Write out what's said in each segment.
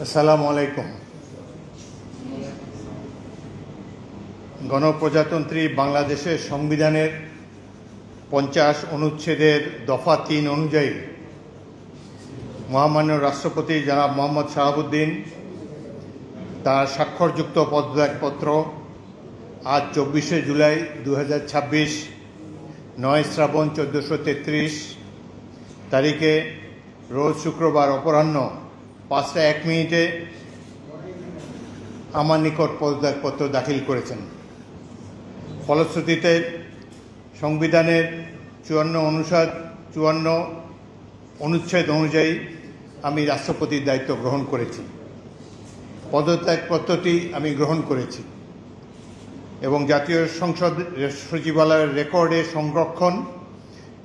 আসসালামু আলাইকুম। গণপ্রজাতন্ত্রী বাংলাদেশের সংবিধানের 50 অনুচ্ছেদের দফা 3 অনুযায়ী মহামান্য রাষ্ট্রপতি জনাব মোহাম্মদ শাহাবুদ্দিন তার স্বাক্ষরযুক্ত পদত্যাগপত্র আজ 24শে জুলাই 2026 9 শ্রাবণ 1433 তারিখে রোজ শুক্রবার অপরাহ্ন 5টা 1 মিনিটে আমার নিকট পদত্যাগপত্র দাখিল করেছেন। ফলশ্রুতিতে সংবিধানের 54 অনুচ্ছেদ অনুযায়ী আমি রাষ্ট্রপতির দায়িত্ব গ্রহণ করেছি। পদত্যাগপত্রটি আমি গ্রহণ করেছি এবং জাতীয় সংসদ সচিবালয়ের রেকর্ডে সংরক্ষণ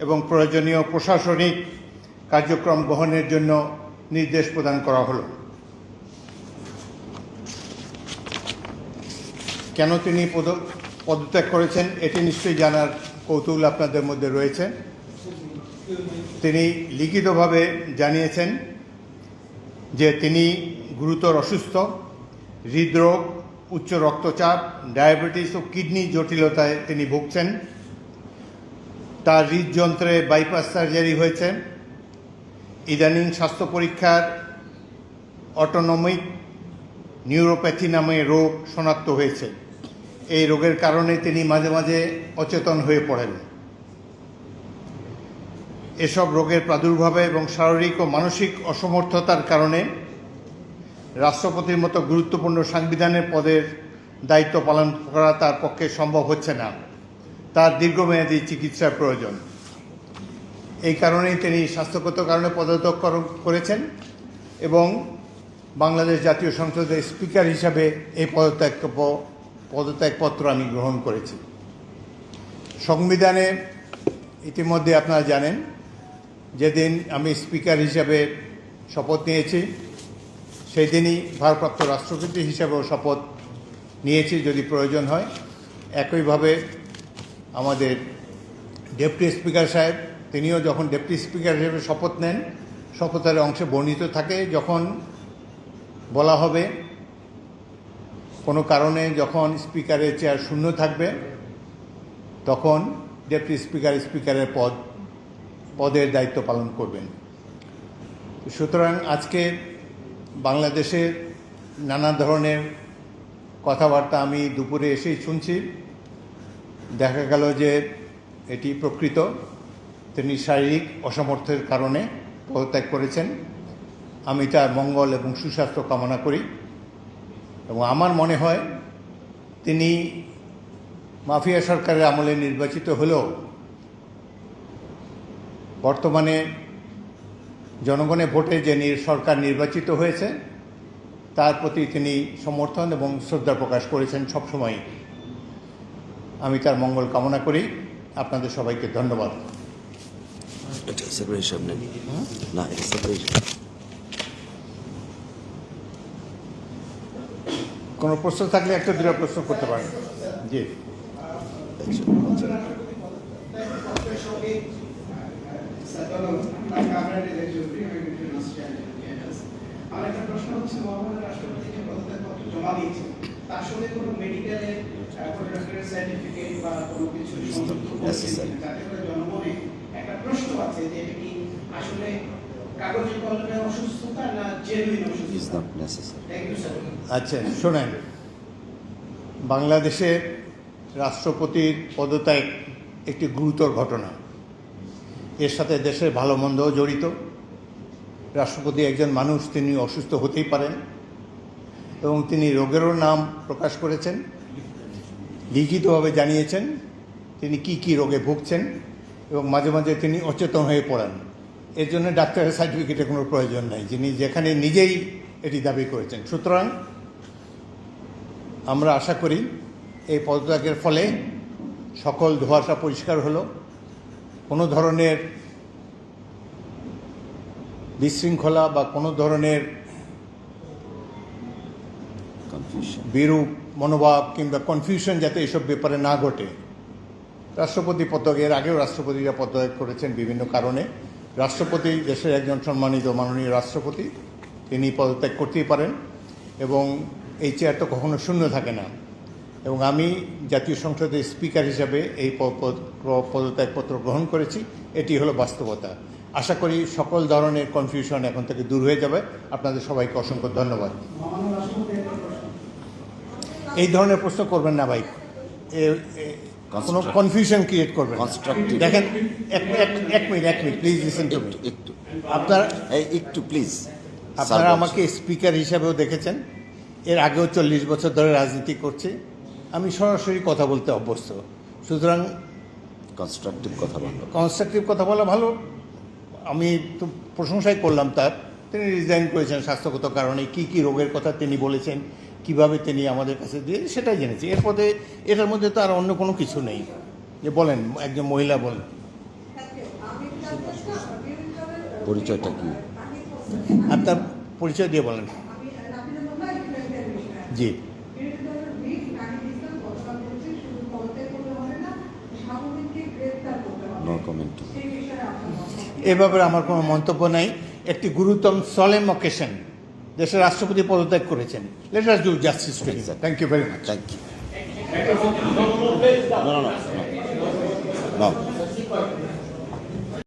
এবং প্রয়োজনীয় প্রশাসনিক কার্যক্রম গ্রহণের জন্য নির্দেশ প্রদান করা হলো। কেন তিনি পদত্যাগ করেছেন এটি নিশ্চয়ই জানার কৌতূহল আপনাদের মধ্যে রয়েছে। তিনি লিখিতভাবে জানিয়েছেন যে তিনি গুরুতর অসুস্থ, হৃদরোগ, উচ্চ রক্তচাপ, ডায়াবেটিস ও কিডনি জটিলতায় তিনি ভুগছেন। তার হৃদযন্ত্রে বাইপাস সার্জারি হয়েছে। ইদানিং স্বাস্থ্য পরীক্ষার অটোনমিক নিউরোপ্যাথি নামে রোগ শনাক্ত হয়েছে। এই রোগের কারণে তিনি মাঝে মাঝে অচেতন হয়ে পড়েন। এসব রোগের প্রাদুর্ভাবে এবং শারীরিক ও মানসিক অসমর্থতার কারণে রাষ্ট্রপতির মতো গুরুত্বপূর্ণ সাংবিধানিক পদের দায়িত্ব পালন করা তার পক্ষে সম্ভব হচ্ছে না। তার দীর্ঘমেয়াদী চিকিৎসার প্রয়োজন। এই কারণেই তিনি স্বাস্থ্যগত কারণে পদত্যাগ করেছেন এবং বাংলাদেশ জাতীয় সংসদের স্পিকার হিসাবে এই পদত্যাগপত্র আমি গ্রহণ করেছি। সংবিধানে ইতিমধ্যে আপনারা জানেন যেদিন আমি স্পিকার হিসাবে শপথ নিয়েছি সেই দিনই ভারপ্রাপ্ত রাষ্ট্রপতি হিসাবেও শপথ নিয়েছি যদি প্রয়োজন হয়। একইভাবে আমাদের ডেপুটি স্পিকার সাহেব তিনিও যখন ডেপুটি স্পিকার হিসেবে শপথ নেন শপথের অংশে বর্ণিত থাকে যখন বলা হবে কোনো কারণে যখন স্পিকারের চেয়ার শূন্য থাকবে তখন ডেপুটি স্পিকারের পদের দায়িত্ব পালন করবেন। সুতরাং আজকে বাংলাদেশের নানা ধরনের কথাবার্তা আমি দুপুরে এসেই শুনছি। দেখা গেল যে এটি প্রকৃত। তিনি শারীরিক অসমর্থের কারণে পদত্যাগ করেছেন। আমি তার মঙ্গল এবং সুস্বাস্থ্য কামনা করি এবং আমার মনে হয় তিনি মাফিয়া সরকারের আমলে নির্বাচিত হলেও বর্তমানে জনগণের ভোটে যে সরকার নির্বাচিত হয়েছে তার প্রতি তিনি সমর্থন এবং শ্রদ্ধা প্রকাশ করেছেন সবসময়। আমি তার মঙ্গল কামনা করি। আপনাদের সবাইকে ধন্যবাদ। কোনো প্রশ্ন থাকলে একটা দুটো প্রশ্ন করতে পারেন। জি, আমার একটা প্রশ্ন হচ্ছে মহামান্য রাষ্ট্রপতি যে পদত্যাগপত্র জমা দিয়েছেন তার সঙ্গে কোনো মেডিকেলের কোনো ডক্টরের সার্টিফিকেট বা কোনো কিছু সংযুক্ত করেছেন যাতে করে জনমনে একটা প্রশ্ন আছে যে এটা কি আসলে কাগজে কলমে অসুস্থতা না জেনুইন অসুস্থতা? আচ্ছা শোনেন, বাংলাদেশের রাষ্ট্রপতির পদত্যাগ একটি গুরুতর ঘটনা। এর সাথে দেশের ভালো মন্দও জড়িত। রাষ্ট্রপতি একজন মানুষ, তিনি অসুস্থ হতেই পারেন এবং তিনি রোগেরও নাম প্রকাশ করেছেন, লিখিতভাবে জানিয়েছেন তিনি কি রোগে ভুগছেন এবং মাঝে মাঝে তিনি অচেতন হয়ে পড়েন। এর জন্য ডাক্তারের সার্টিফিকেটের কোনো প্রয়োজন নাই, যিনি যেখানে নিজেই এটি দাবি করেছেন। সুতরাং আমরা আশা করি এই পদত্যাগের ফলে সকল ধোঁয়াশা পরিষ্কার হলো। কোনো ধরনের বিশৃঙ্খলা বা কোনো ধরনের বিরূপ মনোভাব কিংবা কনফিউশন যাতে এসব ব্যাপারে না ঘটে। রাষ্ট্রপতি পদত্যাগের আগেও রাষ্ট্রপতিরা পদত্যাগ করেছেন বিভিন্ন কারণে। রাষ্ট্রপতি দেশের একজন সম্মানিত মাননীয় রাষ্ট্রপতি, তিনি পদত্যাগ করতেই পারেন এবং এই চেয়ার তো কখনো শূন্য থাকে না এবং আমি জাতীয় সংসদের স্পিকার হিসাবে এই পদত্যাগপত্র গ্রহণ করেছি। এটি হলো বাস্তবতা। আশা করি সকল ধরনের কনফিউশন এখন থেকে দূর হয়ে যাবে। আপনাদের সবাইকে অসংখ্য ধন্যবাদ। মহামান্য রাষ্ট্রপতি একটা প্রশ্ন। এই ধরনের প্রশ্ন করবেন না ভাই, কোনো কনফিউশন ক্রিয়েট করবেন না। Constructive. দেখেন এক minute please listen to me. একটু একটু প্লিজ আপনারা আমাকে স্পিকার হিসাবেও দেখেছেন, এর আগেও 40 বছর ধরে রাজনীতি করছি, আমি সরাসরি কথা বলতে অভ্যস্ত। সুতরাং কনস্ট্রাকটিভ কথা বললো। কনস্ট্রাকটিভ কথা বলা ভালো। আমি তো প্রশংসাই করলাম তার। তিনি রিজাইন করেছেন স্বাস্থ্যগত কারণে, কি রোগের কথা তিনি বলেছেন, কিভাবে তিনি আমাদের কাছে দিয়ে সেটাই জেনেছি। এরপরে এটার মধ্যে তো আর অন্য কোনো কিছু নেই। যে বলেন, একজন মহিলা বলেন। পরিচয়টা কি? আপনার পরিচয় দিয়ে বলেন। জি, নো কমেন্ট। এ ব্যাপারে আমার কোনো মন্তব্য নাই। একটি গুরুতর সলেম অকেশন, দেশের রাষ্ট্রপতি পদত্যাগ করেছেন। Let us do justice to him. Thank you very much. Thank you. No.